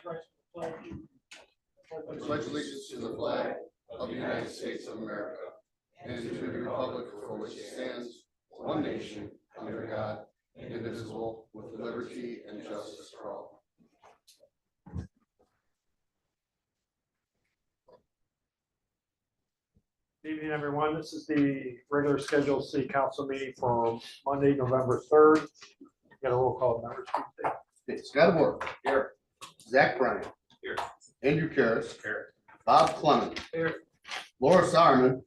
I pledge allegiance to the flag of the United States of America and to the republic for which it stands, one nation, under God, indivisible, with liberty and justice for all. Good evening, everyone. This is the regular scheduled city council meeting for Monday, November 3rd. Got a roll call of members. Okay, Scott Work. Here. Zach Bryan. Here. Andrew Karas. Here. Bob Clement. Here. Laura Sarman.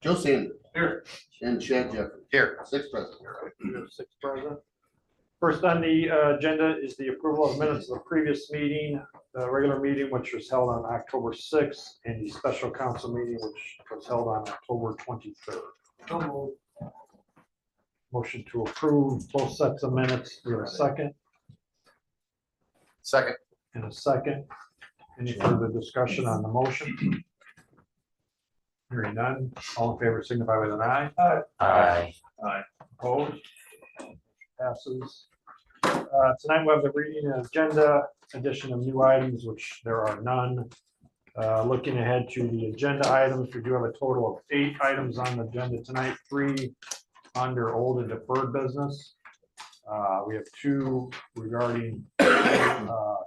Joe Sanders. Here. And Chad Jeffrey. Here. 6 present. We have 6 present. First on the agenda is the approval of minutes of the previous meeting, the regular meeting, which was held on October 6th, and the special council meeting, which was held on October 23rd. Motion to approve both sets of minutes. We have a second Second. and a second. Any further discussion on the motion? Hearing none. All in favor signify with an eye. Aye. Opposed? Passes. Tonight we have the reading and agenda, addition of new items, which there are none. Looking ahead to the agenda items, we do have a total of 8 items on the agenda tonight, 3 under old and deferred business. We have 2 regarding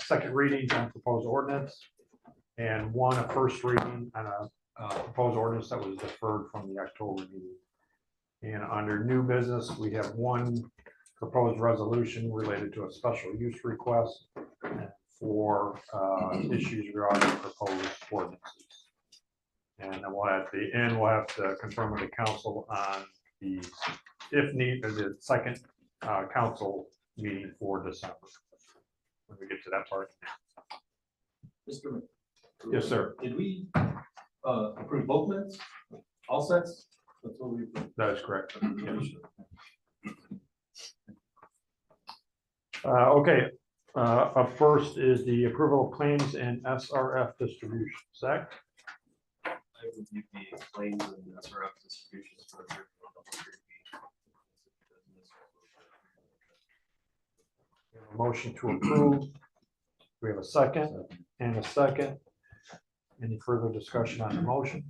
second readings on proposed ordinance, and 1 a first reading on a proposed ordinance that was deferred from the October meeting. And under new business, we have 1 proposed resolution related to a special use request for issues regarding proposed ordinances. And then we'll at the end, we'll have to confirm with the council on the, if need, the second council meeting for December. When we get to that part. Mr. Yes, sir. Did we approve both minutes? All sets? That's what we approved. That is correct. Yes. Okay, up first is the approval of claims and SRF distribution. Zach? I reviewed the claims and SRF distributions for the Motion to approve. We have a second and a second. Any further discussion on the motion?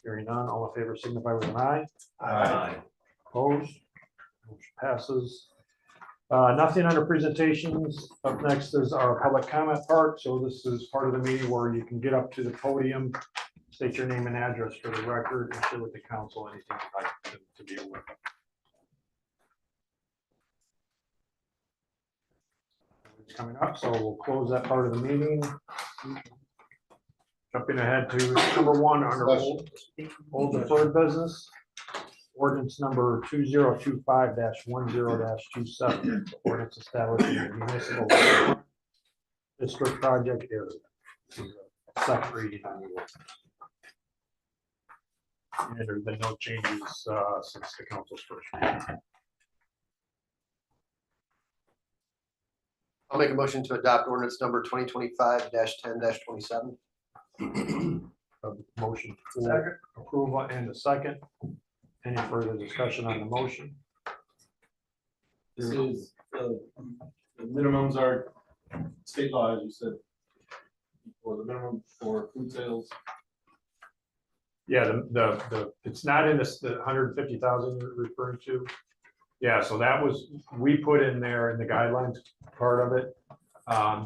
Hearing none, all in favor signify with an eye. Aye. Opposed? Motion passes. Nothing under presentations. Up next is our public comment part. So this is part of the meeting where you can get up to the podium, state your name and address for the record, and share with the council anything you'd like to be aware of. It's coming up, so we'll close that part of the meeting. Jumping ahead to number 1 under old deferred business. Ordinance number 2025-10-27. Ordinance establishing a municipal district project area. Second reading on the ordinance. And there's been no changes since the council's first reading. I'll make a motion to adopt ordinance number 2025-10-27. A motion for approval and a second. Any further discussion on the motion? This is, the minimums are state law, as you said. For the minimum for food sales. Yeah, the it's not in this, the 150,000 you're referring to. Yeah, so that was, we put in there in the guidelines part of it,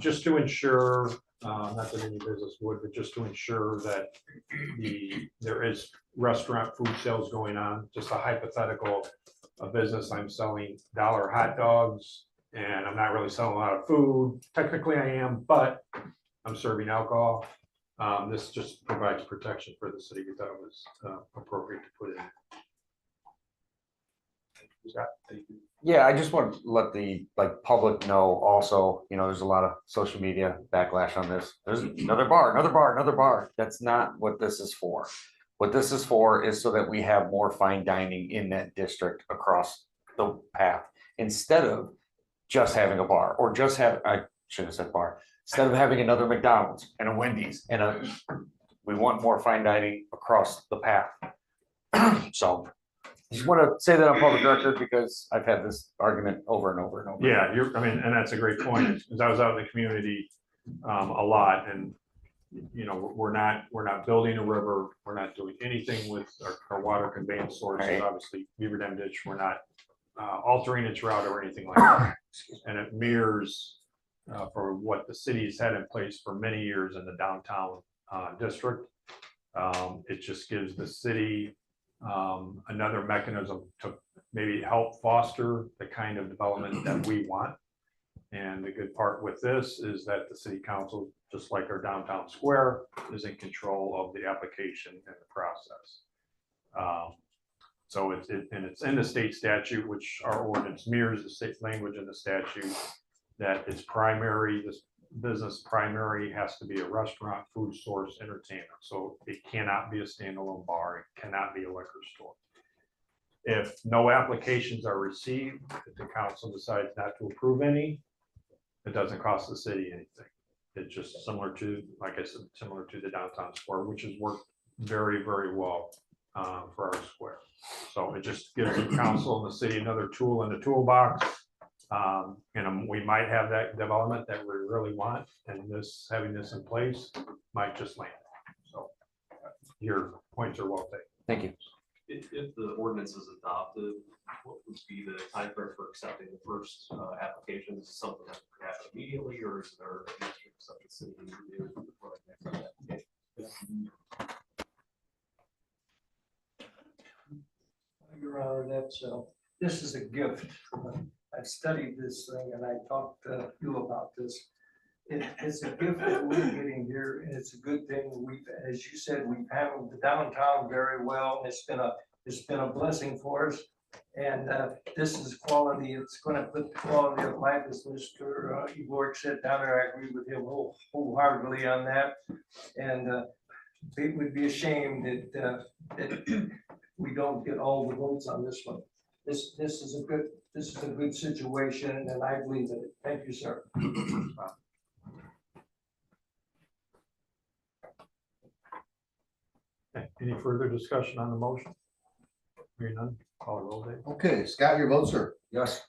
just to ensure, not that any business would, but just to ensure that there is restaurant food sales going on. Just a hypothetical, a business, I'm selling dollar hot dogs and I'm not really selling a lot of food. Technically I am, but I'm serving alcohol. This just provides protection for the city. We thought it was appropriate to put in. Yeah, I just want to let the public know also, there's a lot of social media backlash on this. There's another bar. That's not what this is for. What this is for is so that we have more fine dining in that district across the path, instead of just having a bar, or just have, I should have said bar, instead of having another McDonald's and a Wendy's we want more fine dining across the path. So Just want to say that on public record because I've had this argument over and over and over. Yeah, I mean, and that's a great point, because I was out in the community a lot, and, you know, we're not building a river, we're not doing anything with our water conveyance sources, Right. obviously, Beaver Dam Ditch, we're not altering its route or anything like that. And it mirrors for what the city's had in place for many years in the downtown district. It just gives the city another mechanism to maybe help foster the kind of development that we want. And the good part with this is that the city council, just like our downtown square, is in control of the application and the process. So it's in the state statute, which our ordinance mirrors the state language in the statute, that it's primary, this business primary has to be a restaurant, food source, entertainment. So it cannot be a standalone bar, it cannot be a liquor store. If no applications are received, if the council decides not to approve any, it doesn't cost the city anything. It's just similar to, like I said, similar to the downtown square, which has worked very, very well for our square. So it just gives the council and the city another tool in the toolbox. And we might have that development that we really want, and having this in place might just land. So your points are well taken. Thank you. If the ordinance is adopted, what would be the timeframe for accepting the first application? Is it something that could happen immediately, or is there something city needs to do before the next application? Your Honor, that's, this is a gift. I've studied this thing and I talked to you about this. It's a gift that we're getting here, and it's a good thing. As you said, we've handled the downtown very well. It's been a blessing for us. And this is quality. It's going to put the quality of life, as Mr. Igor said down there. I agree with him wholeheartedly on that. And it would be a shame that we don't get all the votes on this one. This is a good situation, and I believe in it. Thank you, sir. Okay, any further discussion on the motion? Hearing none, call a roll, Dave. Okay, Scott, your vote, sir. Yes.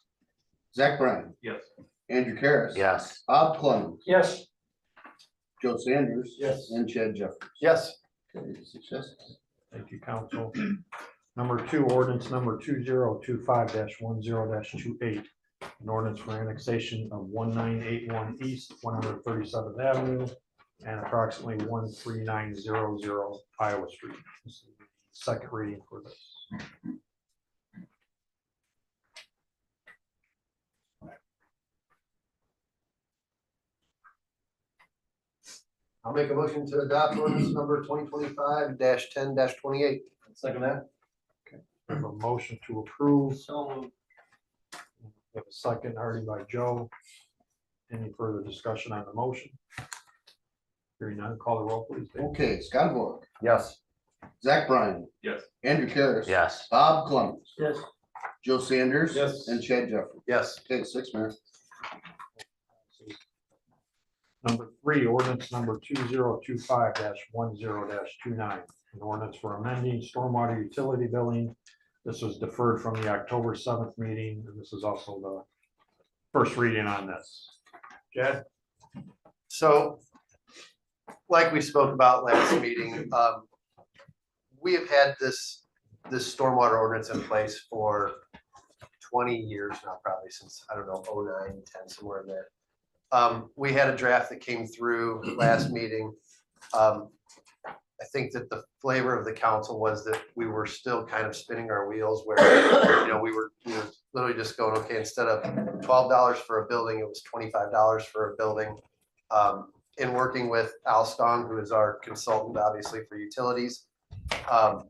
Zach Bryan, Yes. Andrew Karas. Yes. Bob Clemmons, Yes. Joe Sanders. Yes. And Chad Jeffries. Yes. Okay, 6 yeses. Thank you, council. Number 2, ordinance number 2025-10-28. An ordinance for annexation of 1981 East 137th Avenue and approximately 13900 Iowa Street. This is the second reading for this. I'll make a motion to adopt ordinance number 2025-10-28. Second that. We have a motion to approve. So We have a second already by Joe. Any further discussion on the motion? Hearing none, call the roll, please, Dave. Okay, Scott Voigt, Yes. Zach Bryan, Yes. Andrew Karas. Yes. Bob Clemmons, yes. Joe Sanders. Yes. And Chad Jeffries. Yes. Okay, 6, Mayor. Number 3, ordinance number 2025-10-29. An ordinance for amending stormwater utility billing. This was deferred from the October 7th meeting, and this is also the first reading on this. Chad? So, like we spoke about last meeting, we have had this stormwater ordinance in place for 20 years now, probably since, I don't know, 09, 10, somewhere in there. We had a draft that came through last meeting. I think that the flavor of the council was that we were still kind of spinning our wheels where, we were literally just going, okay, instead of $12 for a building, it was $25 for a building. In working with Alstom, who is our consultant, obviously, for utilities, a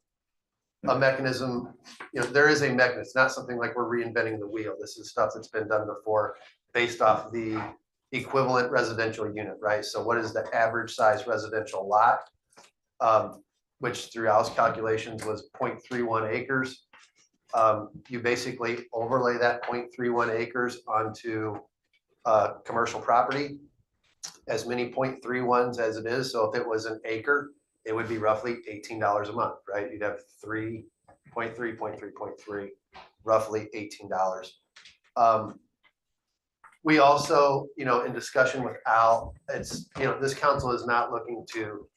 mechanism, there is a mechanism. It's not something like we're reinventing the wheel. This is stuff that's been done before based off the equivalent residential unit, right? So what is the average size residential lot? Which through Al's calculations was 0.31 acres. You basically overlay that 0.31 acres onto commercial property, as many 0.31s as it is. So if it was an acre, it would be roughly $18 a month, right? You'd have 3 0.3, roughly $18. We also, in discussion with Al, it's, this council is not looking to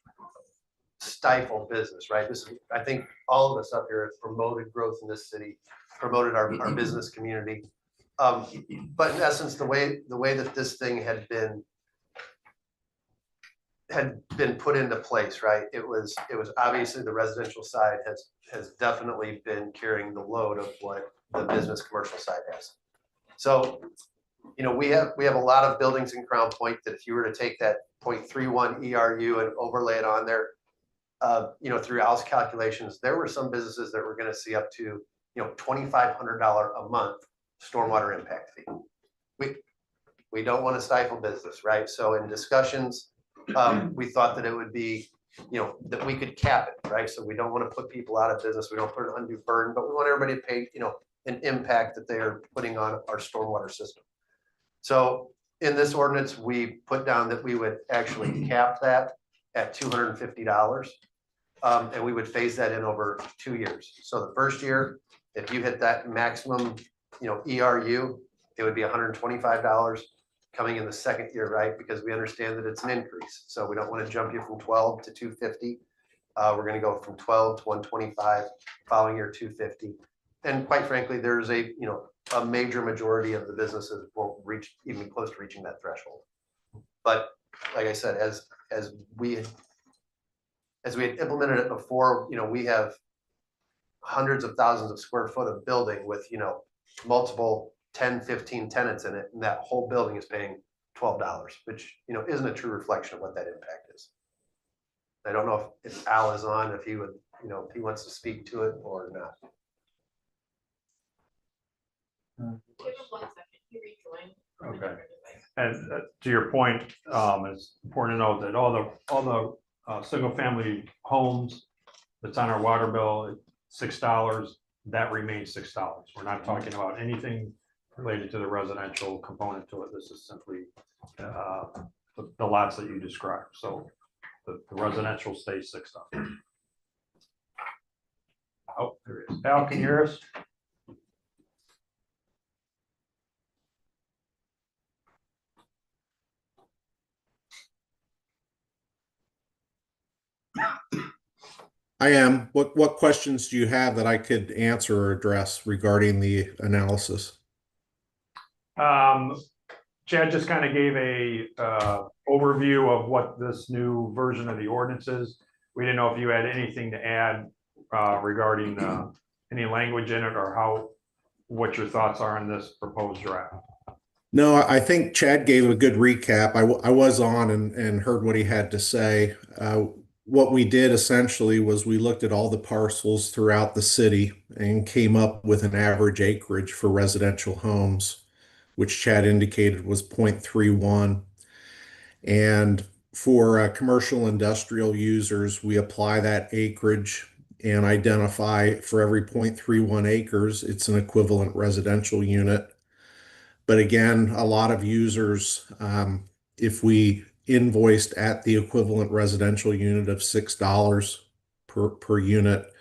stifle business, right? I think all of us up here have promoted growth in this city, promoted our business community. But in essence, the way that this thing had been put into place, right? It was obviously the residential side has definitely been carrying the load of what the business commercial side has. So, we have a lot of buildings in Crown Point that if you were to take that 0.31 ERU and overlay it on there, through Al's calculations, there were some businesses that were going to see up to, $2,500 a month stormwater impact fee. We don't want to stifle business, right? So in discussions, we thought that it would be, that we could cap it, right? So we don't want to put people out of business. We don't put an undue burden, but we want everybody to pay, an impact that they are putting on our stormwater system. So in this ordinance, we put down that we would actually cap that at $250. And we would phase that in over 2 years. So the first year, if you hit that maximum, ERU, it would be $125 coming in the second year, right? Because we understand that it's an increase. So we don't want to jump you from 12 to 250. We're going to go from 12 to 125, following year 250. And quite frankly, there's a major majority of the businesses won't reach even close to reaching that threshold. But like I said, as we had implemented it before, we have hundreds of thousands of square foot of building with, multiple 10, 15 tenants in it. And that whole building is paying $12, which, isn't a true reflection of what that impact is. I don't know if Al is on, if he would, if he wants to speak to it or not. Give him 1 second, he rejoined. from a Okay. different device. And to your point, it's important to note that all the single family homes that's on our water bill, $6, that remains $6. We're not talking about anything related to the residential component to it. This is simply the lots that you described. So the residential stays $6. Oh, there it is. Al, can you hear us? I am. What questions do you have that I could answer or address regarding the analysis? Chad just kind of gave a overview of what this new version of the ordinance is. We didn't know if you had anything to add regarding any language in it or what your thoughts are on this proposed draft. No, I think Chad gave a good recap. I was on and heard what he had to say. What we did essentially was we looked at all the parcels throughout the city and came up with an average acreage for residential homes, which Chad indicated was 0.31. And for commercial industrial users, we apply that acreage and identify for every 0.31 acres, it's an equivalent residential unit. But again, a lot of users, if we invoiced at the equivalent residential unit of $6 per unit,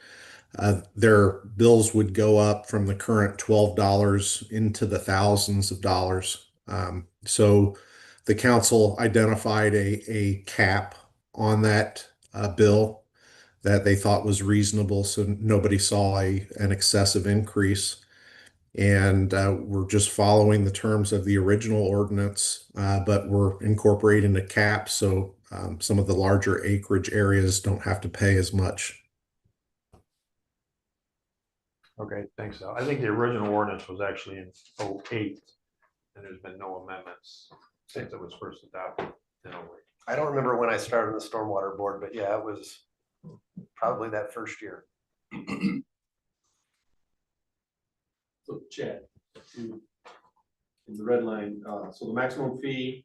their bills would go up from the current $12 into the thousands of dollars. So the council identified a cap on that bill that they thought was reasonable, so nobody saw an excessive increase. And we're just following the terms of the original ordinance, but we're incorporating a cap, so some of the larger acreage areas don't have to pay as much. Okay, thanks. Al. I think the original ordinance was actually in 2008, and there's been no amendments since it was first adopted in 2008. I don't remember when I started on the stormwater board, but yeah, it was probably that first year. So Chad, in the red line, so the maximum fee,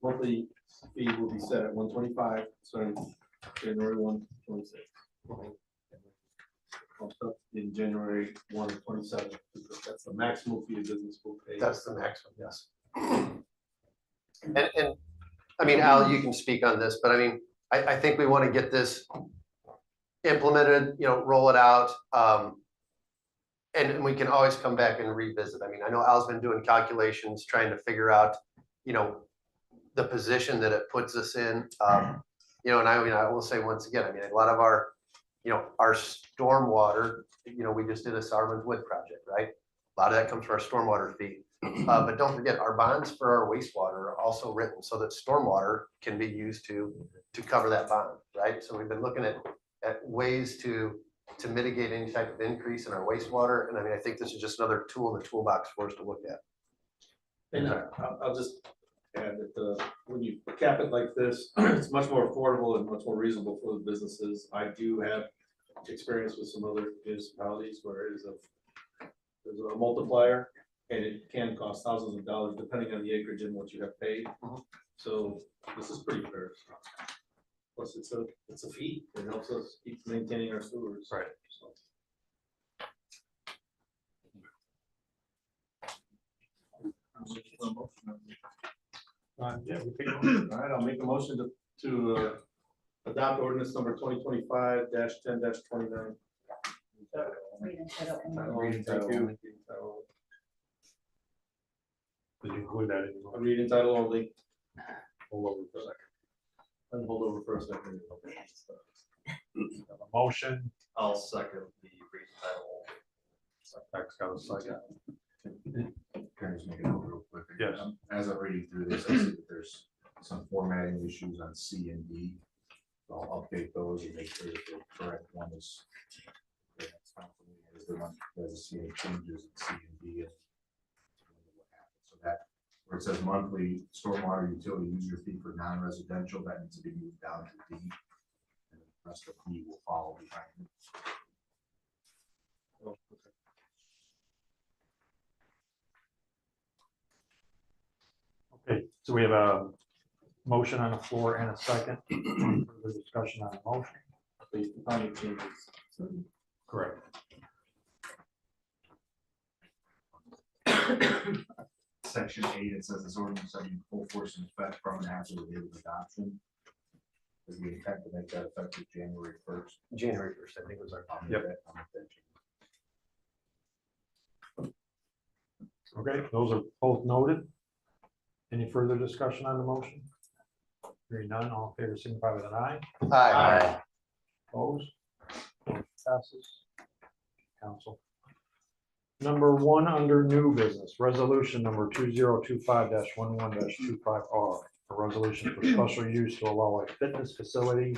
monthly fee will be set at 125, starting January 1, 26. In January 1, 27, that's the maximum fee a business will pay. That's the maximum, yes. And I mean, Al, you can speak on this, but I mean, I think we want to get this implemented, roll it out. And we can always come back and revisit. I mean, I know Al's been doing calculations, trying to figure out, the position that it puts us in. And I will say once again, I mean, a lot of our, our stormwater, we just did a Sarman's Wood project, right? A lot of that comes from our stormwater fee. But don't forget, our bonds for our wastewater are also written so that stormwater can be used to cover that bond, right? So we've been looking at ways to mitigate any type of increase in our wastewater. And I mean, I think this is just another tool in the toolbox for us to look at. And I'll just add that when you cap it like this, it's much more affordable and much more reasonable for the businesses. I do have experience with some other municipalities where there's a multiplier, and it can cost thousands of dollars depending on the acreage and what you have paid. So this is pretty fair. Plus, it's a fee. It helps us keep maintaining our sewers. Right. So. Yeah, we can. All right, I'll make a motion to adopt ordinance number 2025-10-29. Thank you. Did you include that in your I'm reading title only. hold over for a second? And hold over for a second. Have a motion, I'll second the reading title. Zach's got a second. Can I just make it real quick? Yes. As I'm reading through this, I see that there's some formatting issues on C and D. So I'll update those and make sure that the correct one is. Is the one that doesn't see any changes in C and D. So that, where it says monthly stormwater utility user fee for non-residential, that needs to be moved down to D. And the rest of D will follow behind it. Okay, so we have a motion on the floor and a second. Further discussion on the motion. Based upon your changes. Correct. Section 8, it says this ordinance shall be in full force and effect from and after the date of adoption. Is we intend to make that effective January 1st. January 1st, I think was our. Yep. Okay, those are both noted. Any further discussion on the motion? Hearing none, all in favor, signify with an eye. Aye. Opposed? Motion passes. Council. Number 1 under new business, resolution number 2025-11-25R. A resolution for special use to allow a fitness facility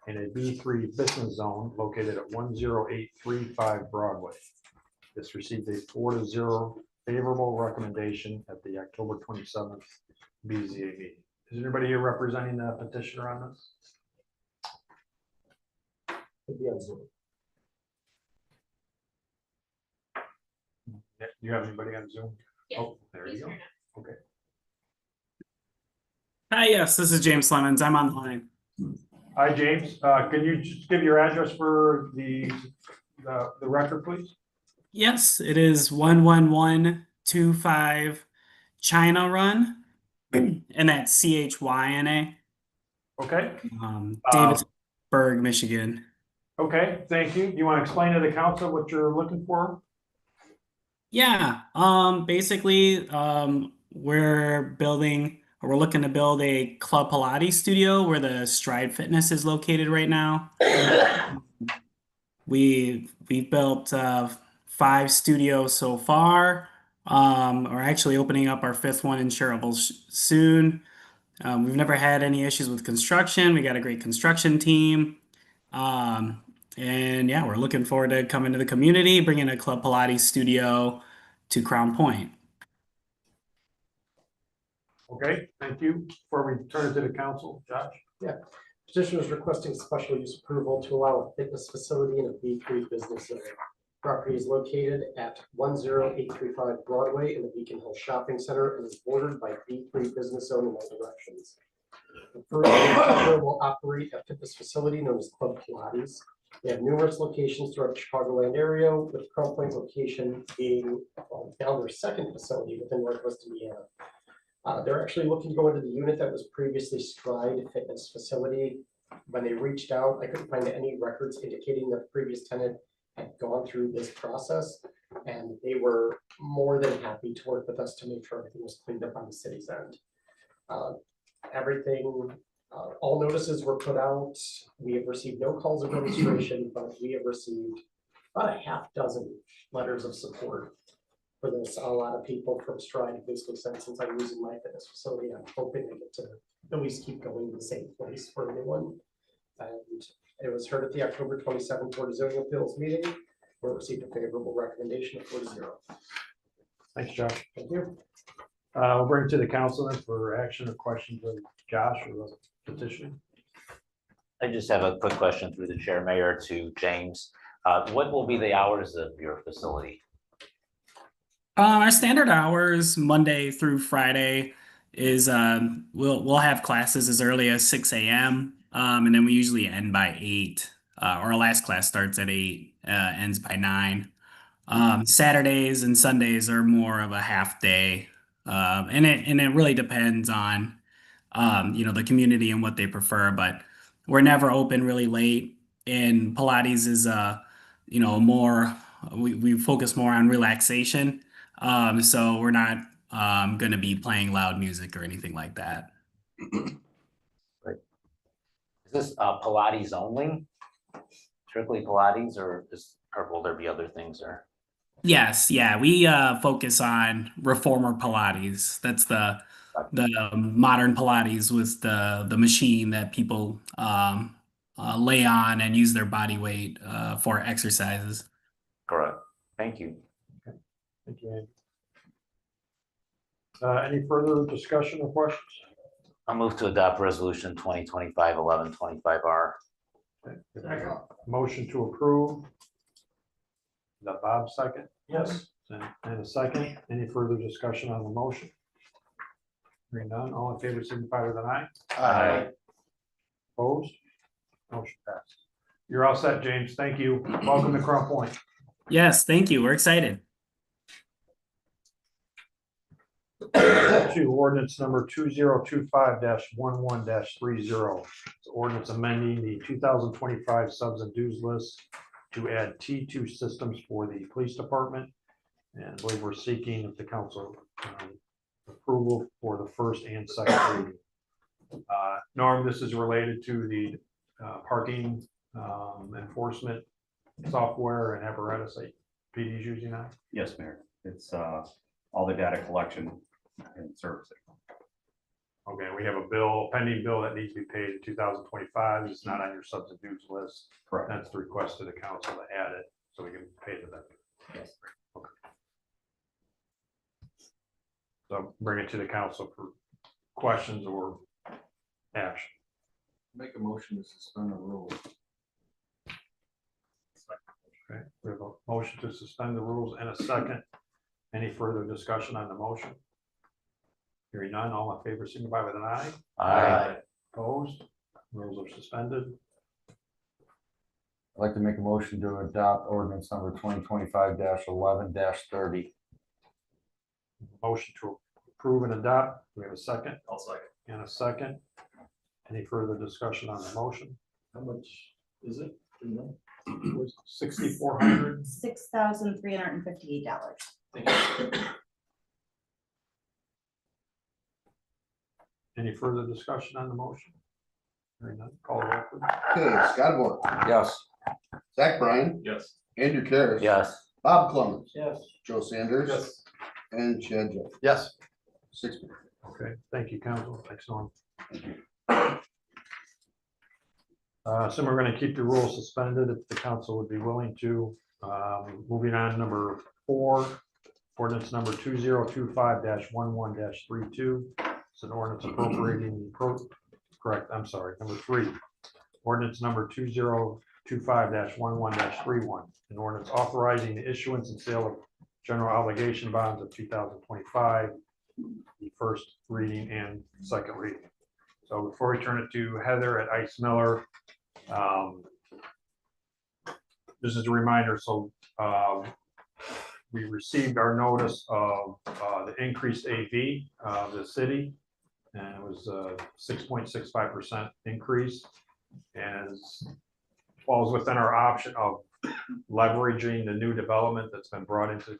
in a B3 business zone located at 10835 Broadway. This received a 4-0 favorable recommendation at the October 27th BZA meeting. Is anybody here representing the petitioner on this? Do you have anybody on Zoom? Yes, Oh, there you he's go. here now. Okay. Hi, yes, this is James Lemons. I'm on the line. Hi, James. Can you just give your address for the record, please? Yes, it is 11125 China Run, and that's CHYNA, Okay. Davidsburg, Michigan. Okay, thank you. You want to explain to the council what you're looking for? Yeah, basically, we're looking to build a Club Pilates studio where the Stride Fitness is located right now. We've built 5 studios so far. We're actually opening up our 5th one in Sherrill soon. We've never had any issues with construction. We got a great construction team. And yeah, we're looking forward to coming to the community, bringing a Club Pilates studio to Crown Point. Okay, thank you. Before we turn it to the council, Josh? Petitioner is requesting special use approval to allow a fitness facility in a B3 business area. Property is located at 10835 Broadway in the Beacon Hill Shopping Center and is bordered by B3 business zone in all directions. The first manufacturer will operate a fitness facility known as Club Pilates. They have numerous locations throughout the Chicagoland area, with Crown Point location being now their 2nd facility within Northwest Indiana. They're actually looking to go into the unit that was previously Stride Fitness Facility. When they reached out, I couldn't find any records indicating that the previous tenant had gone through this process. And they were more than happy to work with us to make sure everything was cleaned up on the city's end. Everything, all notices were put out. We have received no calls of registration, but we have received about a half dozen letters of support for this. A lot of people from Stride have basically said, since I'm using my fitness facility, I'm hoping I get to at least keep going to the same place for everyone. And it was heard at the October 27th Board of Zoning Appeals meeting, where it received a favorable recommendation of 4-0. Thanks, Josh. Thank you. We'll bring it to the council then for action or questions of Josh or the petitioner. I just have a quick question through the chair, Mayor, to James. What will be the hours of your facility? Our standard hours, Monday through Friday, is we'll have classes as early as 6 a.m. And then we usually end by 8. Our last class starts at 8, ends by 9. Saturdays and Sundays are more of a half day, and it really depends on the community and what they prefer. But we're never open really late. And Pilates is more we focus more on relaxation. So we're not going to be playing loud music or anything like that. Is this Pilates only? Strictly Pilates, or will there be other things? Or Yes, yeah, we focus on reformer Pilates. That's the modern Pilates with the machine that people lay on and use their body weight for exercises. correct? Thank you. Thank you, Andy. Any further discussion or questions? I'll move to adopt resolution 2025-1125R. Motion to approve. Is that Bob second? Yes. And a second. Any further discussion on the motion? Hearing none, all in favor signify with an eye. Aye. Opposed? Motion passed. You're all set, James. Thank you. Welcome to Crown Point. Yes, thank you. We're excited. To ordinance number 2025-11-30. It's ordinance amending the 2025 subs and dues list to add T2 systems for the police department. And I believe we're seeking the council approval for the first and second reading. Norm, this is related to the parking enforcement software and apparatus that PD is using now. Yes, Mayor. It's all the data collection and servicing. Okay, we have a bill, pending bill that needs to be paid in 2025. It's not on your subs and dues list. Correct. That's the request to the council to add it so we can pay to them. Yes. Okay. So bring it to the council for questions or action. Make a motion to suspend the rules. Okay, we have a motion to suspend the rules and a second. Any further discussion on the motion? Hearing none, all in favor signify with an eye. Aye. Opposed? Rules are suspended. I'd like to make a motion to adopt ordinance number 2025-11-30. Motion to approve and adopt. Do we have a second? I'll second. And a second. Any further discussion on the motion? How much is it? Do you know? $6,400. $6,358. Thank you. Any further discussion on the motion? Hearing none, call the roll, please. Okay, Scott Moore, Yes. Zach Bryan, Yes. Andrew Karas. Yes. Bob Clemens, Yes. Joe Sanders. Yes. And Chad Jeff. Yes. 6. Okay, thank you, council. Thanks, Norm. So we're going to keep the rules suspended if the council would be willing to. Moving on, number 4, ordinance number 2025-11-32. It's an ordinance appropriating, correct, I'm sorry, number 3. Ordinance number 2025-11-31. An ordinance authorizing the issuance and sale of general obligation bonds of 2025, the first reading and second reading. So before we turn it to Heather at Ice Miller, this is a reminder. So we received our notice of the increased AV of the city, and it was a 6.65% increase. and falls within our option of leveraging the new development that's been brought into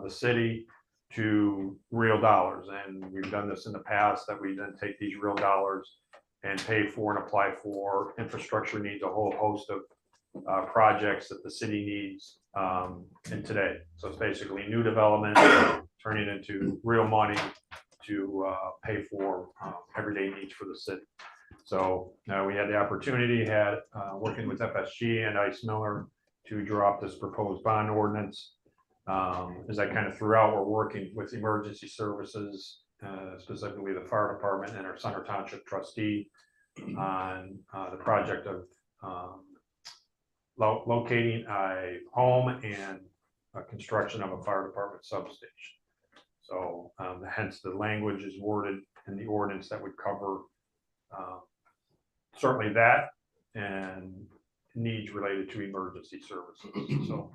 the city to real dollars. And we've done this in the past, that we then take these real dollars and pay for and apply for infrastructure needs, a whole host of projects that the city needs in today. So it's basically new development, turning into real money to pay for everyday needs for the city. So we had the opportunity, working with FSG and Ice Miller, to draw up this proposed bond ordinance. As I kind of threw out, we're working with emergency services, specifically the fire department and our Center Township trustee, on the project of locating a home and construction of a fire department substation. So hence the language is worded in the ordinance that would cover certainly that and needs related to emergency services. So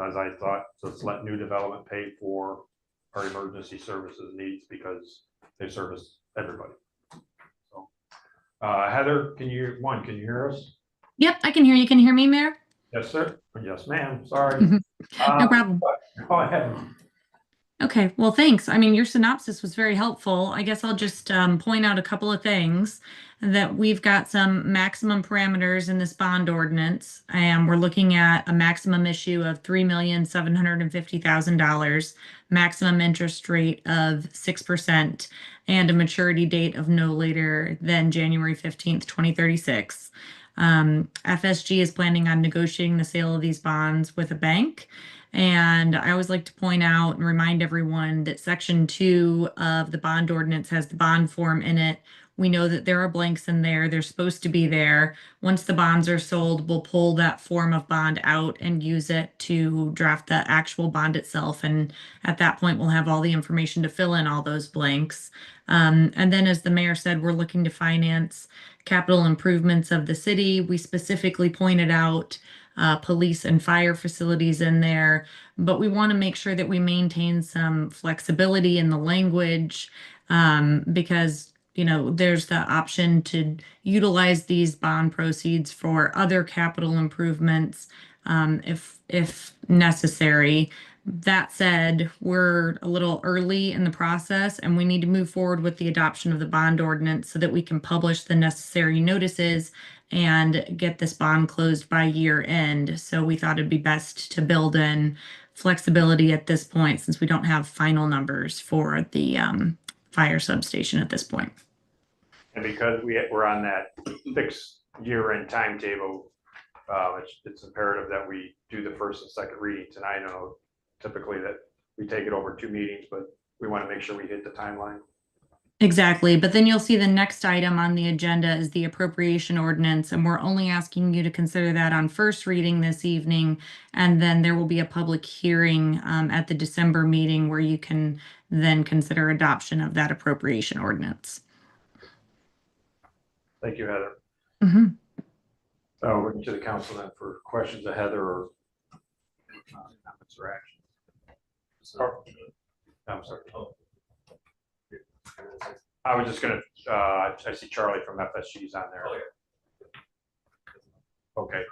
as I thought, let's let new development pay for our emergency services needs, because they service everybody. So Heather, can you hear us? Yep, I can hear you. Can you hear me, Mayor? Yes, sir. Yes, ma'am. Sorry. No problem. Go ahead. Okay, well, thanks. I mean, your synopsis was very helpful. I guess I'll just point out a couple of things. That we've got some maximum parameters in this bond ordinance, and we're looking at a maximum issue of $3,750,000, maximum interest rate of 6%, and a maturity date of no later than January 15th, 2036. FSG is planning on negotiating the sale of these bonds with a bank. And I always like to point out and remind everyone that Section 2 of the bond ordinance has the bond form in it. We know that there are blanks in there. They're supposed to be there. Once the bonds are sold, we'll pull that form of bond out and use it to draft the actual bond itself. And at that point, we'll have all the information to fill in all those blanks. And then, as the mayor said, we're looking to finance capital improvements of the city. We specifically pointed out police and fire facilities in there, but we want to make sure that we maintain some flexibility in the language, because there's the option to utilize these bond proceeds for other capital improvements if necessary. That said, we're a little early in the process, and we need to move forward with the adoption of the bond ordinance so that we can publish the necessary notices and get this bond closed by year end. So we thought it'd be best to build in flexibility at this point, since we don't have final numbers for the fire substation at this point. And because we're on that fixed year-end timetable, it's imperative that we do the first and second reading tonight. I know typically that we take it over 2 meetings, but we want to make sure we hit the timeline. Exactly. But then you'll see the next item on the agenda is the appropriation ordinance, and we're only asking you to consider that on first reading this evening. And then there will be a public hearing at the December meeting where you can then consider adoption of that appropriation ordinance. Thank you, Heather. Mm-hmm. So we're to the council then for questions of Heather or comments or action. I'm sorry. I was just gonna, I see Charlie from FSG's on there. Okay,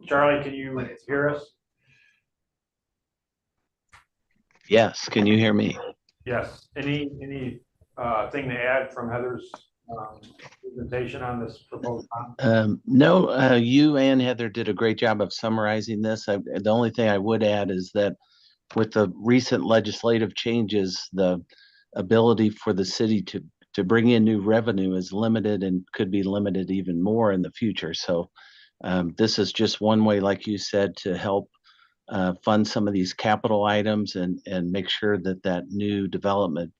Charlie, can you hear us? Yes, can you hear me? Yes. Any thing to add from Heather's presentation on this proposed bond? No, you and Heather did a great job of summarizing this. The only thing I would add is that with the recent legislative changes, the ability for the city to bring in new revenue is limited and could be limited even more in the future. So this is just one way, like you said, to help fund some of these capital items and make sure that new development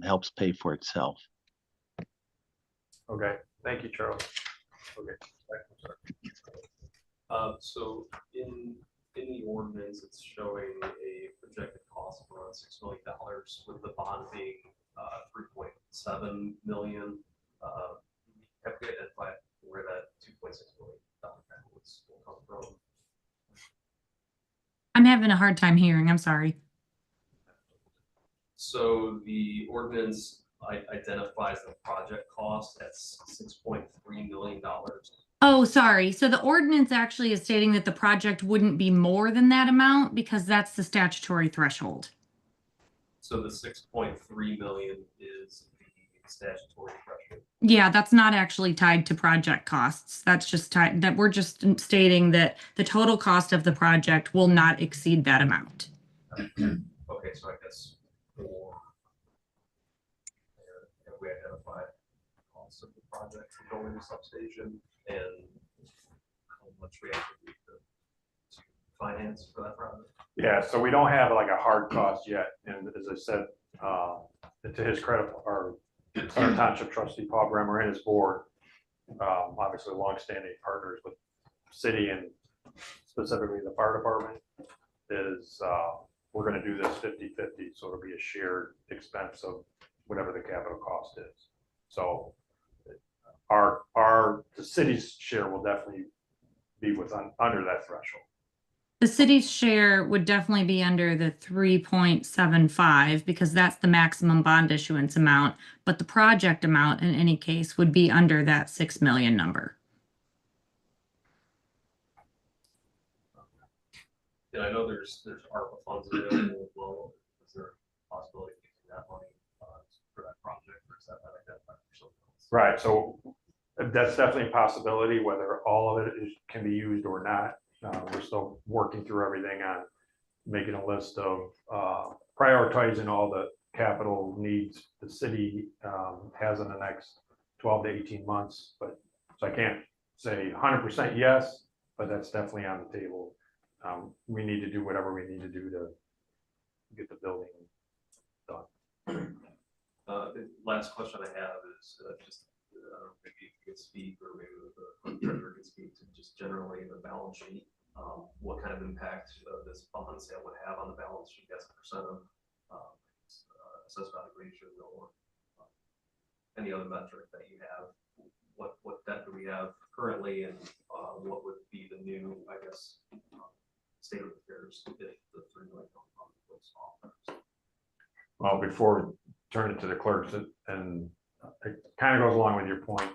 helps pay for itself. Okay, thank you, Charlie. Okay. So in the ordinance, it's showing a projected cost of around $6 million, with the bond being 3.7 million. Have we identified where that $2.6 million will come from? I'm having a hard time hearing. I'm sorry. So the ordinance identifies the project cost at $6.3 million. Oh, sorry. So the ordinance actually is stating that the project wouldn't be more than that amount because that's the statutory threshold. So the 6.3 million is the statutory threshold. Yeah, that's not actually tied to project costs. That's just tied, that we're just stating that the total cost of the project will not exceed that amount. Okay, so I guess for we identified costs of the project for building the substation and how much we actually need to finance for that project. Yeah, so we don't have like a hard cost yet, and as I said, to his credit, our Center Township trustee Paul Bremer and his board, obviously longstanding partners with city and specifically the fire department, is we're gonna do this 50-50, so it'll be a shared expense of whatever the capital cost is. So the city's share will definitely be under that threshold. The city's share would definitely be under the 3.75 because that's the maximum bond issuance amount, but the project amount in any case would be under that 6 million number. And I know there's ARPA funds available as well. Is there a possibility of using that money for that project, or is that not identified for something else? Right, so that's definitely a possibility, whether all of it can be used or not. We're still working through everything on making a list of prioritizing all the capital needs the city has in the next 12 to 18 months. But so I can't say 100% yes, but that's definitely on the table. We need to do whatever we need to do to get the building done. The last question I have is just maybe if you could speak, or maybe the treasurer could speak to just generally the balance sheet. What kind of impact this bond sale would have on the balance sheet as a percent of assessed valuation, or any other metric that you have? What debt do we have currently, and what would be the new, I guess, state of affairs if the $3 million was off? Well, before we turn it to the clerks, and it kind of goes along with your point,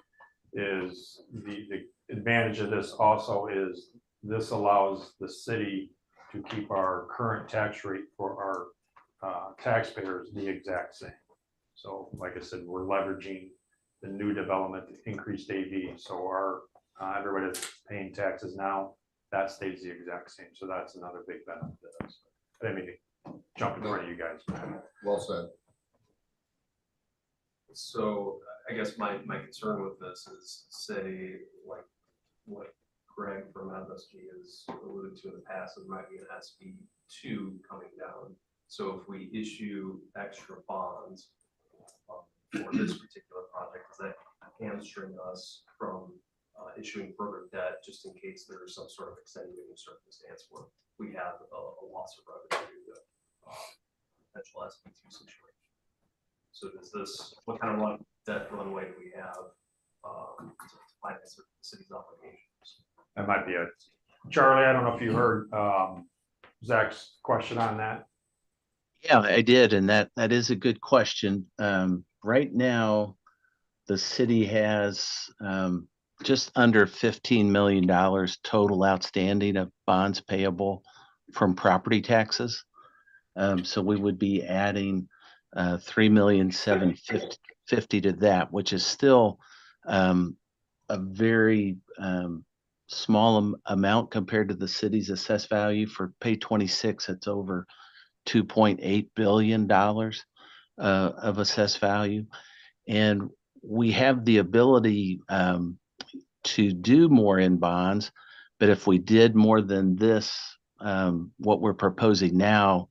is the advantage of this also is this allows the city to keep our current tax rate for our taxpayers the exact same. So like I said, we're leveraging the new development, increased AV. So our everybody that's paying taxes now, that stays the exact same. So that's another big benefit to us. I didn't mean to jump in front of you guys. Well said. So I guess my concern with this is, say, like what Greg from FSG has alluded to in the past, there might be an SB2 coming down. So if we issue extra bonds for this particular project, does that hamstring us from issuing further debt, just in case there is some sort of extenuating circumstance where we have a loss of revenue due to potential SB2 situation? So does this, what kind of debt runway do we have to finance the city's obligations? That might be it. Charlie, I don't know if you heard Zach's question on that. Yeah, I did, and that is a good question. Right now, the city has just under $15 million total outstanding of bonds payable from property taxes. So we would be adding $3,750,000 to that, which is still a very small amount compared to the city's assessed value. For pay 26, it's over $2.8 billion of assessed value. And we have the ability to do more in bonds, but if we did more than this, what we're proposing now,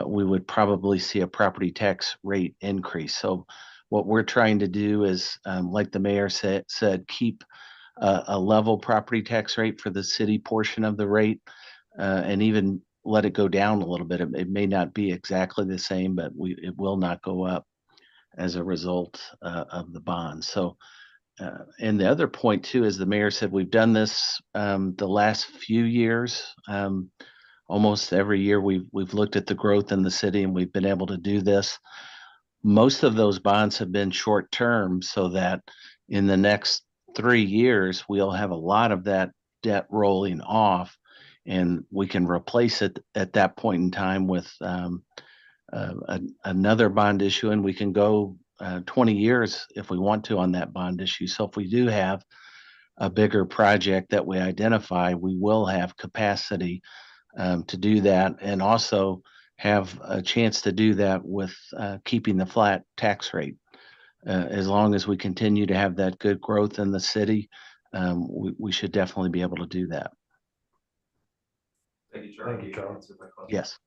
we would probably see a property tax rate increase. So what we're trying to do is, like the mayor said, keep a level property tax rate for the city portion of the rate, and even let it go down a little bit. It may not be exactly the same, but it will not go up as a result of the bond. So, and the other point too, as the mayor said, we've done this the last few years. Almost every year we've looked at the growth in the city, and we've been able to do this. most of those bonds have been short term, so that in the next 3 years, we'll have a lot of that debt rolling off, and we can replace it at that point in time with another bond issue, and we can go 20 years if we want to on that bond issue. So if we do have a bigger project that we identify, we will have capacity to do that, and also have a chance to do that with keeping the flat tax rate. As long as we continue to have that good growth in the city, we should definitely be able to do that. Thank you, Charlie. Thank you, Charlie. Answered my question. Yes.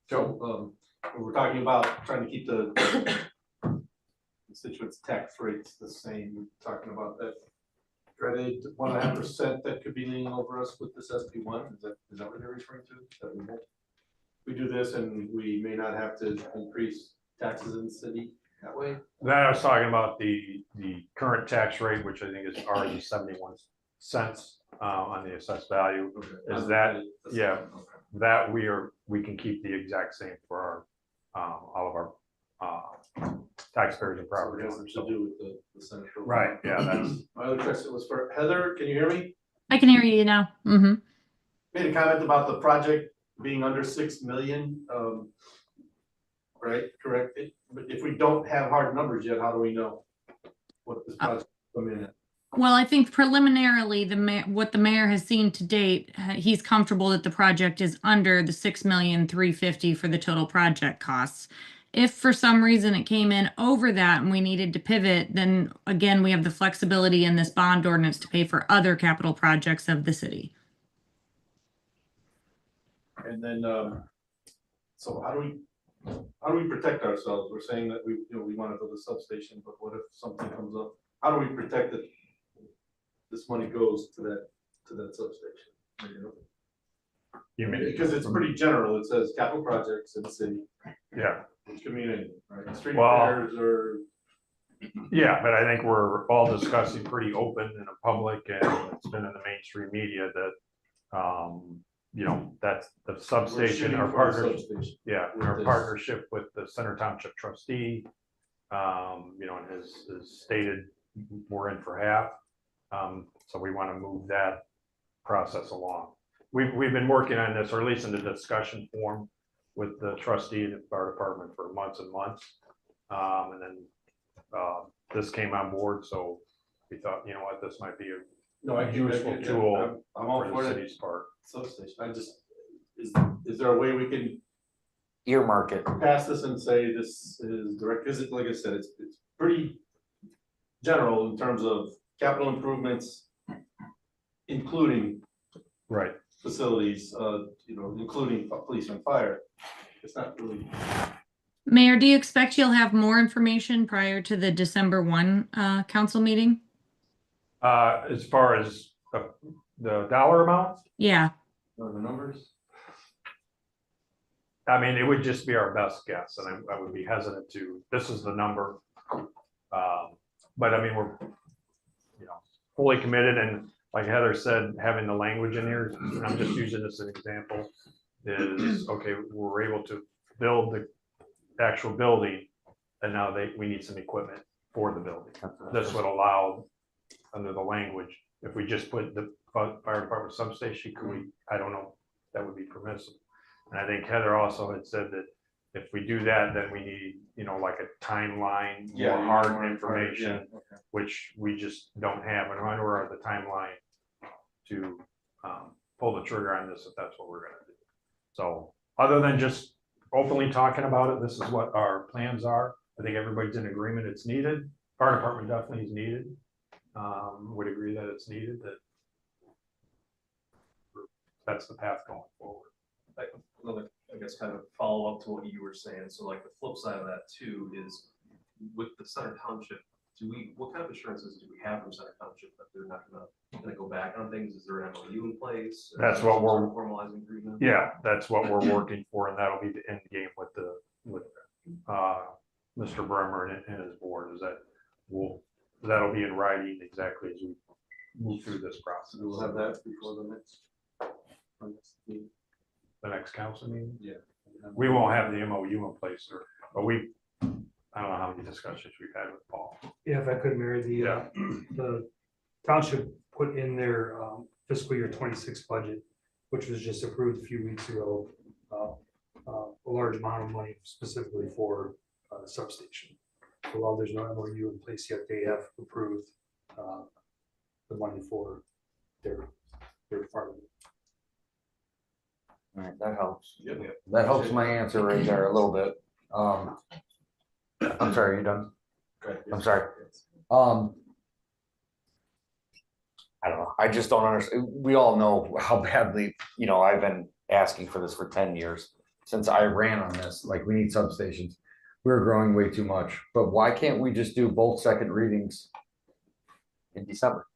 Joe, we're talking about trying to keep the constituents' tax rates the same. We're talking about that dreaded 1.5% that could be leaning over us with this SB1. Is that what they're referring to? That we do this and we may not have to increase taxes in the city that way? Then I was talking about the current tax rate, which I think is already 71 cents on the assessed value. Is that, yeah, that we can keep the exact same for our all of our taxpayers and property owners. To do with the Senate bill. Right, yeah, that's. My other question was for Heather. Can you hear me? I can hear you now. Mm-hmm. Made a comment about the project being under 6 million. Right, correct? But if we don't have hard numbers yet, how do we know what this project come in at? Well, I think preliminarily, what the mayor has seen to date, he's comfortable that the project is under the 6,350,000 for the total project costs. If for some reason it came in over that and we needed to pivot, then again, we have the flexibility in this bond ordinance to pay for other capital projects of the city. And then, so how do we protect ourselves? We're saying that we want to build a substation, but what if something comes up? How do we protect that this money goes to that substation? You mean, Because it's pretty general. It says capital projects in the city. yeah. Which can mean anything, right? Street Well, repairs or. Yeah, but I think we're all discussing pretty open in the public, and it's been in the mainstream media that, that's the substation, our partnership. Yeah, our partnership with the Center Township trustee, and has stated we're in for half. So we want to move that process along. We've been working on this, or at least in the discussion form, with the trustee and the fire department for months and months. And then this came on board, so we thought, you know what, this might be a useful tool I'm all for for the that city's part. substation. Is there a way we can Earmark it. pass this and say this is direct? Because like I said, it's pretty general in terms of capital improvements, including Right. facilities, including police and fire. It's not really. Mayor, do you expect you'll have more information prior to the December 1 council meeting? As far as the dollar amount, Yeah. The numbers? I mean, it would just be our best guess, and I would be hesitant this is the number. But I mean, we're, fully committed, and like Heather said, having the language in here, and I'm just using this as an example, is, okay, we're able to build the actual building, and now we need some equipment for the building. This would allow, under the language, if we just put the fire department substation, I don't know, that would be permissible. And I think Heather also had said that if we do that, then we need, like a timeline, more hard information, which we just don't have, and I are the timeline to pull the trigger on this if that's what we're gonna do. So other than just openly talking about it, this is what our plans are. I think everybody's in agreement it's needed. Fire department definitely is needed. Would agree that it's needed, that's the path going forward. Another, I guess, kind of follow up to what you were saying. So like the flip side of that too is with the Center Township, what kind of assurances do we have from Center Township that they're not gonna go back on things? Is there an MOU in place? That's what we're formalizing agreement. Yeah, that's what we're working for, and that'll be the end game with Mr. Bremer and his board, is that that'll be in writing exactly as we move through this process. We'll have that before the next The next council meeting? Yeah. we won't have the MOU in place, but I don't know how many discussions we've had with Paul. Yeah, if I could, Mary, the township put in their fiscal year 26 budget, which was just approved a few weeks ago, a large amount of money specifically for the substation. So while there's no MOU in place yet, they have approved the money for their part of it. All right, that helps. That helps my answer right there a little bit. I'm sorry, you done? I'm sorry. I don't know. I just don't understand. We all know how badly, I've been asking for this for 10 years since I ran on this. Like, we need substations. We're growing way too much. But why can't we just do both second readings in December?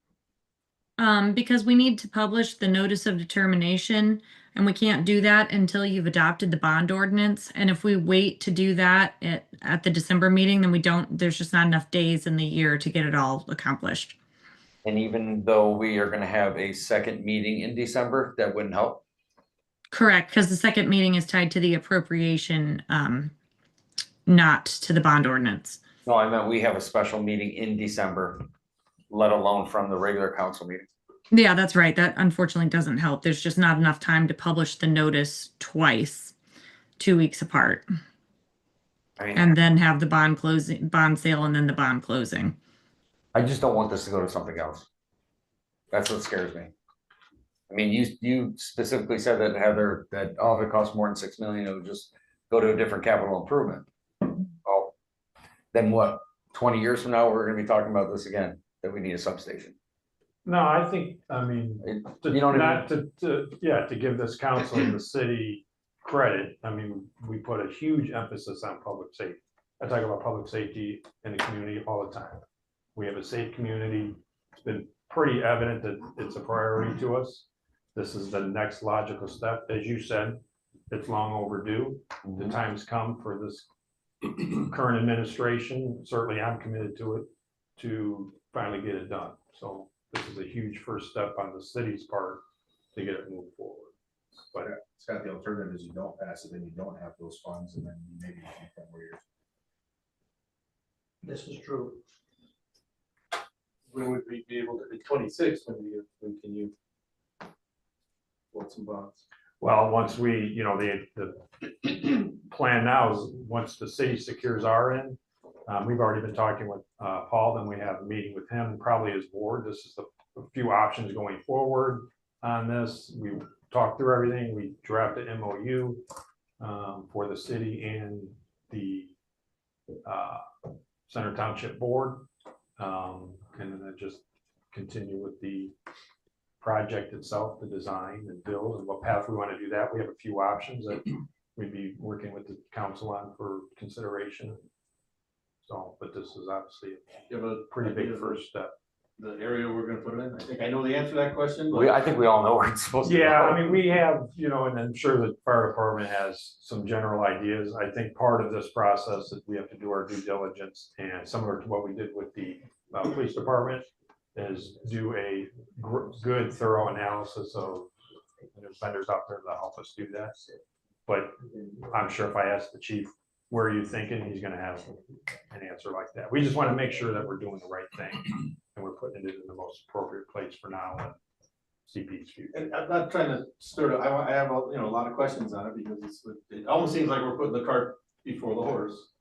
Because we need to publish the notice of determination, and we can't do that until you've adopted the bond ordinance. And if we wait to do that at the December meeting, then there's just not enough days in the year to get it all accomplished. And even though we are going to have a second meeting in December, that wouldn't help? Correct, because the second meeting is tied to the appropriation, not to the bond ordinance. No, I meant we have a special meeting in December, let alone from the regular council meeting. Yeah, that's right. That unfortunately doesn't help. There's just not enough time to publish the notice twice, 2 weeks apart. And then have the bond sale, and then the bond closing. I just don't want this to go to something else. That's what scares me. I mean, you specifically said that, Heather, that if it costs more than 6 million, it would just go to a different capital improvement. Oh, then what? 20 years from now, we're gonna be talking about this again, that we need a substation. No, I think, to give this council and the city credit, we put a huge emphasis on public safety. I talk about public safety in the community all the time. We have a safe community. It's been pretty evident that it's a priority to us. This is the next logical step. As you said, it's long overdue. The time's come for this current administration. Certainly, I'm committed to it to finally get it done. So this is a huge first step on the city's part to get it moved forward. But Scott, the alternative is you don't pass it, then you don't have those funds, and then maybe you can't come where you're. This is true. When would we be able to be 26? When can you want some bonds? well, once we, the plan now is once the city secures our end, we've already been talking with Paul, then we have a meeting with him and probably his board. This is a few options going forward on this. We talked through everything. We drafted MOU for the city and the Center Township Board. And then just continue with the project itself, the design and build and what path we want to do that. We have a few options that we'd be working with the council on for consideration. So, but this is obviously a pretty big first step. The area we're gonna put it in, I think I know the answer to that question. But I think we all know where it's supposed to go. Yeah, I mean, we have, and I'm sure the fire department has some general ideas. I think part of this process is we have to do our due diligence, and similar to what we did with the police department, is do a good thorough analysis of, there's vendors out there that help us do that. But I'm sure if I ask the chief, where are you thinking, he's gonna have an answer like that. We just want to make sure that we're doing the right thing and we're putting it in the most appropriate place for now and CP's future. And I'm not trying to stir it. I have a lot of questions on it because it almost seems like we're putting the cart before the horse.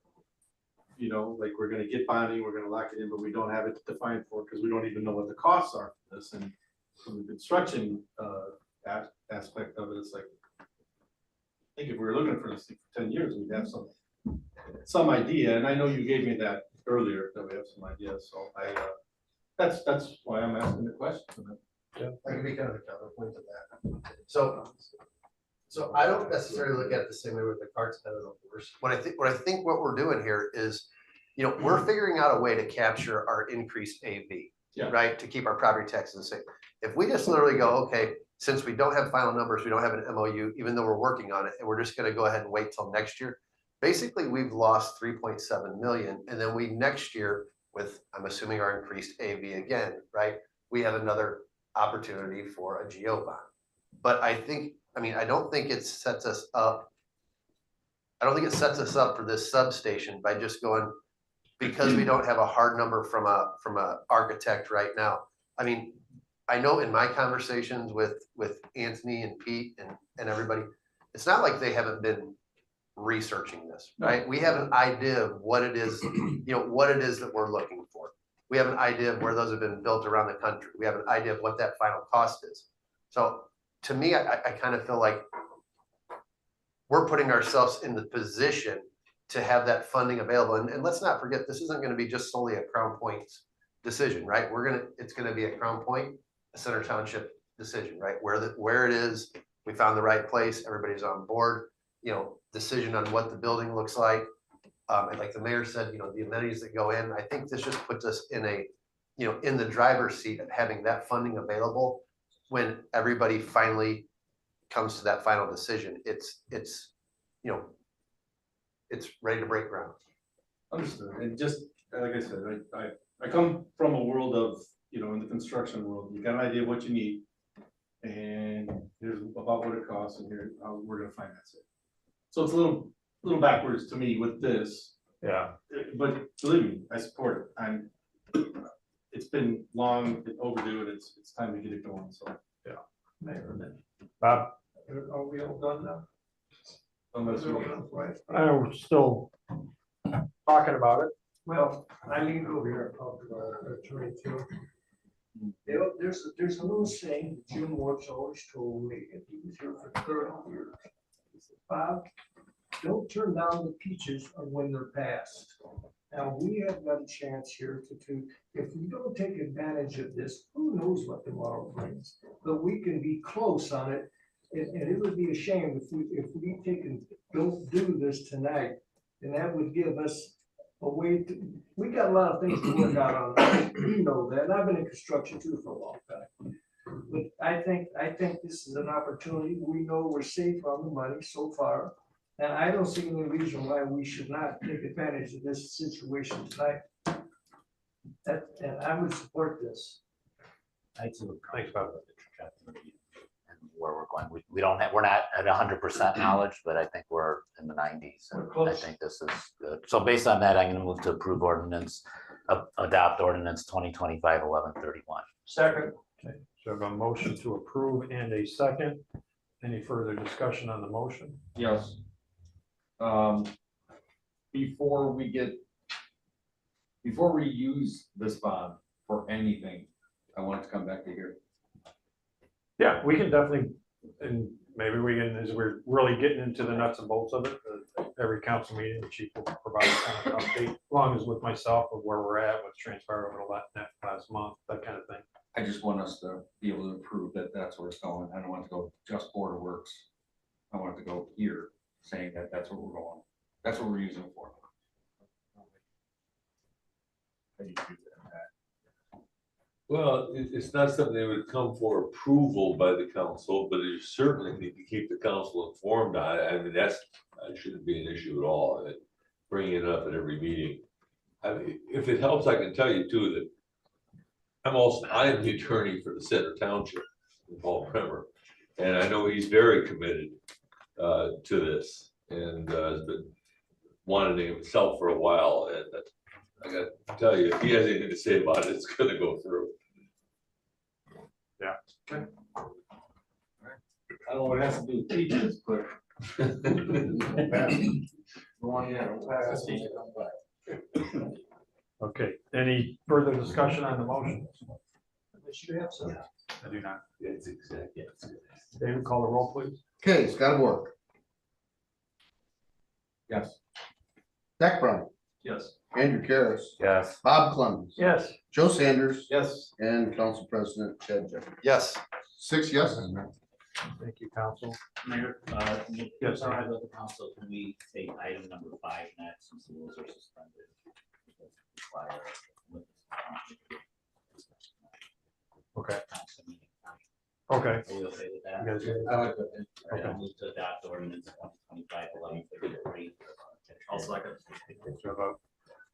Like we're gonna get bonding, we're gonna lock it in, but we don't have it defined for because we don't even know what the costs are for this. And from the construction aspect of it, it's like, I think if we were looking for this for 10 years, we'd have some idea. And I know you gave me that earlier, that we have some ideas. So that's why I'm asking the question. Yeah, I can be kind of a counterpoint to that. So I don't necessarily look at it the same way with the cart's head of the horse. What I think what we're doing here is, we're figuring out a way to capture our increased AV, right? To keep our property taxes the same. If we just literally go, okay, since we don't have final numbers, we don't have an MOU, even though we're working on it, and we're just going to go ahead and wait till next year. Basically, we've lost 3.7 million, and then we next year with, I'm assuming, our increased AV again, right? We have another opportunity for a GO bond. But I don't think it sets us up I don't think it sets us up for this substation by just going, because we don't have a hard number from a architect right now. I mean, I know in my conversations with Anthony and Pete and everybody, it's not like they haven't been researching this, right? We have an idea of what it is, what it is that we're looking for. We have an idea of where those have been built around the country. We have an idea of what that final cost is. So to me, I kind of feel like we're putting ourselves in the position to have that funding available. And let's not forget, this isn't going to be just solely a Crown Point decision, right? It's going to be a Crown Point, a Center Township decision, right? Where it is, we found the right place, everybody's on board, decision on what the building looks like. And like the mayor said, the amenities that go in, I think this just puts us in in the driver's seat of having that funding available when everybody finally comes to that final decision. It's ready to break ground. Understood. And just like I said, I come from a world of, in the construction world, you got an idea of what you need. And here's about what it costs and here's how we're gonna finance it. So it's a little backwards to me with this. Yeah. But believe me, I support it. It's been long overdue and it's time to get it going, so. Yeah. Mayor, Bob? are we all done now? Unless we Right. I know we're still talking about it. Well, I need to go here and talk to our attorney too. There's a little saying that Jim Woods always told me, and he was here for 30 years. He said, Bob, don't turn down the peaches when they're passed. Now, we have got a chance here if we don't take advantage of this, who knows what tomorrow brings? But we can be close on it, and it would be a shame if we don't do this tonight. And that would give us a way we got a lot of things to work out on. You know that, and I've been in construction too for a long time. But I think this is an opportunity. We know we're safe on the money so far. And I don't see any reason why we should not take advantage of this situation tonight. And I would support this. I too. Thanks, Bob. And where we're going, we're not at 100% knowledge, but I think we're in the 90s. And We're close. I think this is good. So based on that, I'm going to move to approve adopt ordinance 2025-1131. Second. Okay, so I have a motion to approve and a second. Any further discussion on the motion? Yes. Before we use this bond for anything, I want it to come back to here. Yeah, we can definitely, and maybe we can, as we're really getting into the nuts and bolts of it, every council meeting, the chief will provide kind of an update, as long as with myself of where we're at, what's transpired over the last month, that kind of thing. I just want us to be able to prove that that's where it's going. I don't want it to go just Board of Works. I want it to go here, saying that that's where we're going. That's what we're using it for. Well, it's not something that would come for approval by the council, but you certainly need to keep the council informed on it. I mean, that shouldn't be an issue at all, and bringing it up at every meeting. I mean, if it helps, I can tell you too that I am the attorney for the Center Township, Paul Bremer, and I know he's very committed to this and has been wanting it himself for a while. And I got to tell you, if he has anything to say about it, it's going to go through. Yeah. I don't know what it has to do with teachers, but. Okay, any further discussion on the motion? You have some. I do not. It's exactly. David, call the roll, please. Okay, Scott Bork, Yes. Zach Brown, Yes. Andrew Karas, Yes. Bob Clemens, Yes. Joe Sanders, Yes. and Council President Chad Jeffrey. Yes. 6 yeses. Thank you, council. Mayor, Yes, all right with the council, can we take item number 5 next, since the rules are suspended? Okay. Okay. Are we okay with that? You guys good? I like that. Okay, I'll move to adopt ordinance 2025-1133. I'll second. So a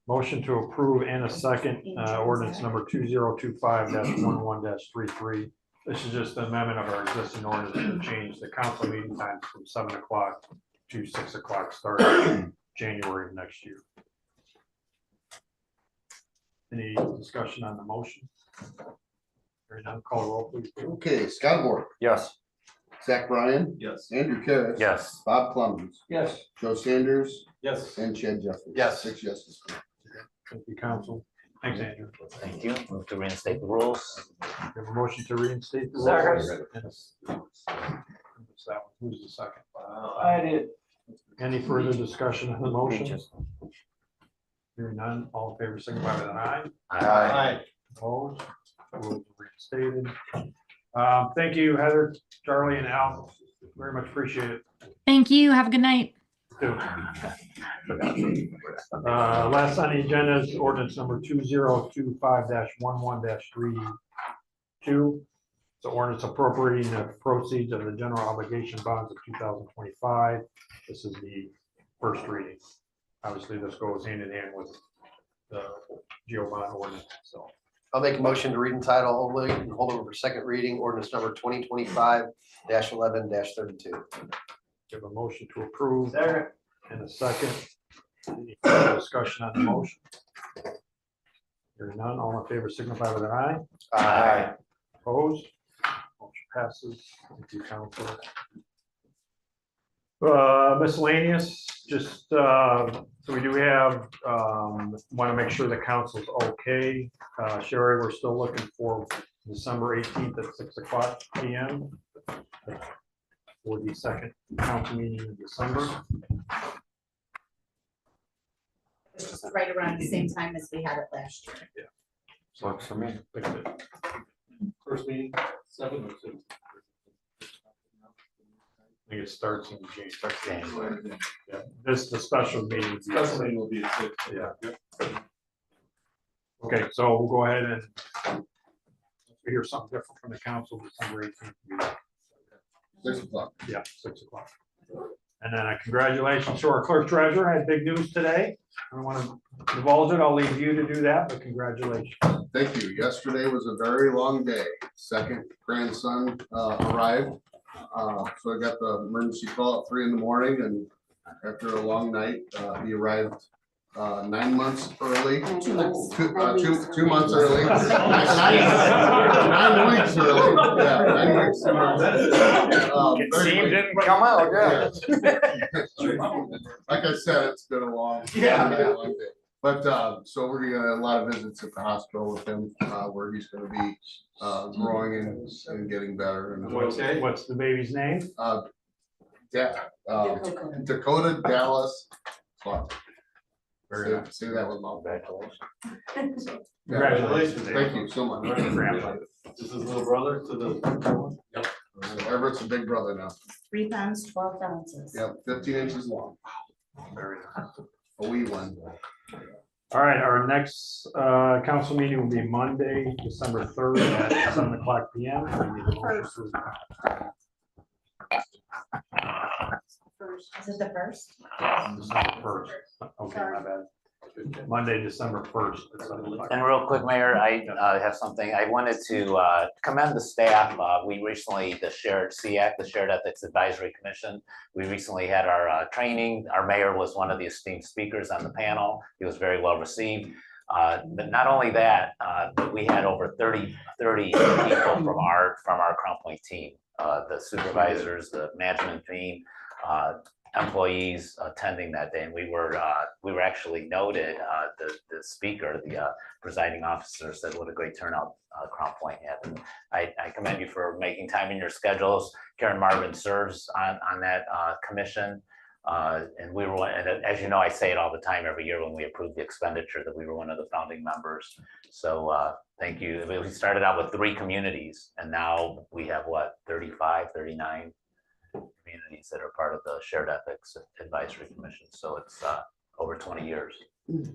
motion to approve and a second, ordinance number 2025-11-33. This is just an amendment of our existing ordinance to change the council meeting times from 7 o'clock to 6 o'clock starting January of next year. Any discussion on the motion? Hearing none, call roll, please. Okay, Scott Moore, Yes. Zach Bryan, Yes. Andrew Carroll. Yes. Bob Clemens, Yes. Joe Sanders, Yes. and Chad Jeffries. Yes. 6 yeses. Thank you, council. Thanks, Andrew. Thank you. Move to reinstate the rules. We have a motion to reinstate the Second. rules. Who's that one? Who's the second? I did. Any further discussion on the motion? Hearing none, all in favor, signify with an eye. Aye. Opposed? Rules are reinstated. Thank you, Heather, Charlie, and Al. Very much appreciate it. Thank you. Have a good night. Too. Last on the agenda is ordinance number 2025-11-32. It's an ordinance appropriating the proceeds of the general obligation bonds of 2025. This is the first reading. Obviously, this goes hand in hand with the GO bond ordinance, so. I'll make a motion to read in title only and hold over for second reading, ordinance number 2025-11-32. Give a motion to approve. And a second. Any further discussion on the motion? Hearing none, all in favor signify with an eye. Aye. Opposed? Motion passes. Thank you, council. Miscellaneous, just, so we do have, want to make sure the council's okay. Sherry, we're still looking for December 18th at 6 o'clock PM for the second council meeting in December. It's just right around the same time as we had it last year. Works for me. First meeting, 7 or 6. I think it starts in January. Yeah, this, the special meeting. Special meeting will be at 6. Yeah. Okay, so we'll go ahead and if we hear something different from the council, December 18th. 6 o'clock. Yeah, 6 o'clock. And then congratulations to our clerk treasurer. I had big news today. I don't want to divulge it. I'll leave you to do that, but congratulations. Thank you. Yesterday was a very long day. Second grandson arrived. So I got the emergency call at 3 in the morning, and after a long night, he arrived 9 months early. 2 months. 2 months early. 9 weeks early. Yeah, 9 weeks. Didn't come out, yeah. Like I said, it's been a long, Yeah. long day. But so we're gonna have a lot of visits at the hospital with him, where he's gonna be growing and getting better. And What's the baby's name? Dakota Dallas Clark. Very nice. Say that with mouth. Congratulations. Thank you so much. This is his little brother to the. Yep. Everett's a big brother now. 3 pounds, 12 ounces. Yep, 15 inches long. Very nice. A wee one. All right, our next council meeting will be Monday, December 3rd at 7 o'clock PM. We need a motion to- Is it the first? December 1st. Okay, my bad. Monday, December 1st. at 7 o'clock. And real quick, Mayor, I have something. I wanted to commend the staff. We recently, the Shared SEAC, the Shared Ethics Advisory Commission, we recently had our training. Our mayor was one of the esteemed speakers on the panel. He was very well received. But not only that, but we had over 30 people from our Crown Point team, the supervisors, the management team, employees attending that day, and we were actually noted. The speaker, the presiding officer, said what a great turnout Crown Point had, and I commend you for making time in your schedules. Karen Marvin serves on that commission, and we were, and as you know, I say it all the time every year when we approve the expenditure that we were one of the founding members. So thank you. We started out with 3 communities, and now we have what, 35, 39 communities that are part of the Shared Ethics Advisory Commission. So it's over 20 years. So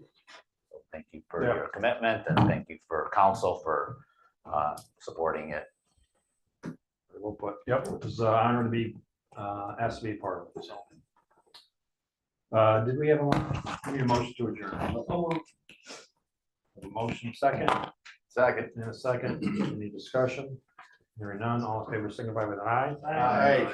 thank you for your commitment, and thank you for council for supporting it. We'll put, yep, it was an honor to be asked to be a part of it. So, did we have a motion to adjourn? A motion second. Second. And a second. Any discussion? Hearing none, all in favor signify with an eye. Aye.